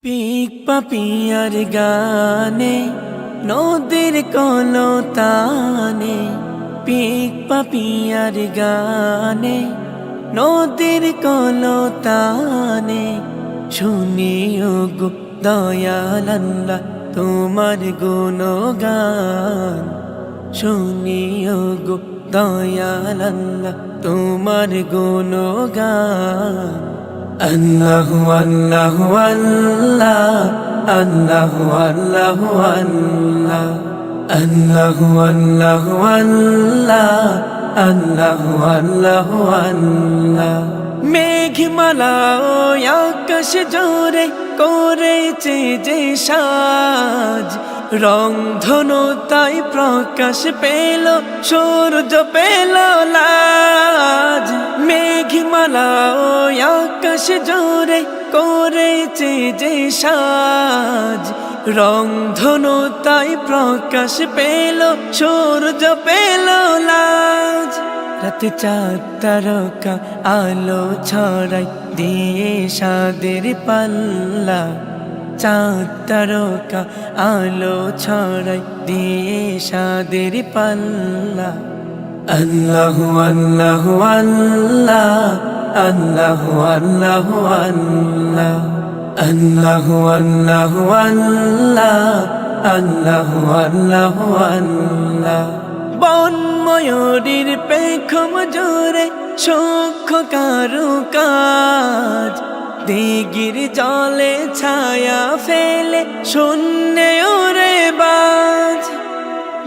Pick পাপিয়ার গানে নদীর কলতানে, pick পাপিয়ার গানে নদীর কলতানে, শুনিও গো দয়াল আল্লাহ তোমার গুণগান, শুনিও গো দয়াল আল্লাহ তোমার গুণগান। আল্লাহু আল্লাহু আল্লাহ, আল্লাহু আল্লাহু আল্লাহ, আল্লাহু আল্লাহু আল্লাহ, আল্লাহু আল্লাহু আল্লাহ। মেঘমালা ও আকাশ জোরে করেছে যে সাজ, রং ধনু তাই প্রকাশ পেল, সূর্য পেল লাজ। মেঘমালা ও আকাশ জোরে করেছে যে সাজ, রং ধনু তাই প্রকাশ পেল, সূর্য পেল লাজ। রাতে চাঁদ তারকা আলো ছড়াই দিয়ে সাদের পাল্লা, চাঁদ তারকা আলো ছড়াই দিয়ে সাদের পাল্লা। আল্লাহু আল্লাহু আল্লাহ, আল্লাহু আল্লাহু আল্লাহ, আল্লাহু আল্লাহু আল্লাহ, আল্লাহু আল্লাহু আল্লাহ। বন ময়ূরীর পেখম জোরে সূক্ষ্ম কারুকাজ, দিঘির জলে ছায়া ফেলে শূন্যে ওরে বাজ।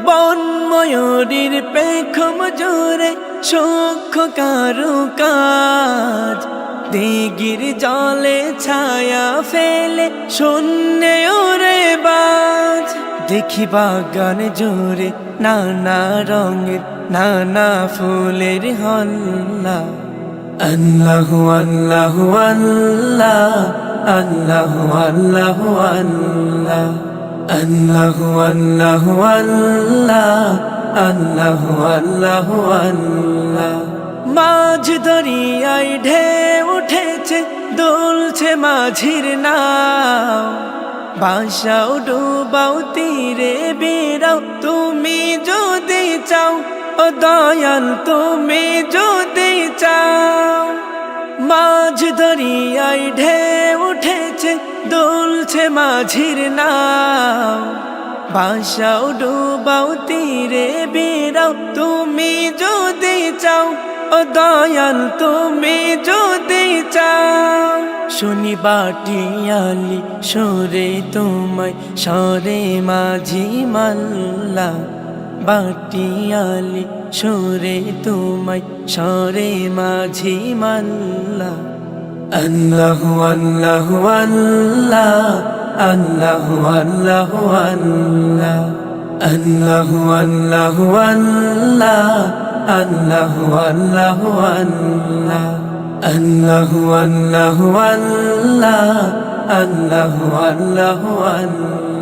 বন ময়ূরীর পেখম জোরে সূক্ষ্ম কারুকাজ, দিঘির জলে ছায়া ফেলে শূন্যে ওরে বাজ। দেখি বাগান জোরে নানা রঙের নানা ফুলের হল্লা। আল্লাহু আল্লাহু আল্লাহ, আল্লাহু আল্লাহু আল্লাহ, আল্লাহু আল্লাহু আল্লাহ, আল্লাহু আল্লাহু আল্লাহ। মাঝ দরিয়ায় ঢেউ উঠেছে, দুলছে মাঝির নাও, বাসাও ডুবাও তীরে বেড়াও তুমি যদি চাও, ও দয়াল তুমি যদি চাও। মাঝ দরিয়ায় ঢেউ উঠেছে, দুলছে মাঝির নাও, বাসাও ডুবাও তীরে বেড়াও তুমি যদি চাও, ও দয়াল তুমি যদি চাও। শুনি বাটিয়ালি সুরে তোমায় সরে মাঝি মাল্লা, বাটিয়ালি সুরে তোমায় সরে মাঝি মাল্লা। আল্লাহু আল্লাহু আল্লাহ, আল্লাহু আল্লাহু আল্লাহ, আল্লাহু আল্লাহু আল্লাহ, আল্লাহু আল্লাহু আল্লাহ, আল্লাহু আল্লাহু আল্লাহ, আল্লাহু আল্লাহু আল্লাহ।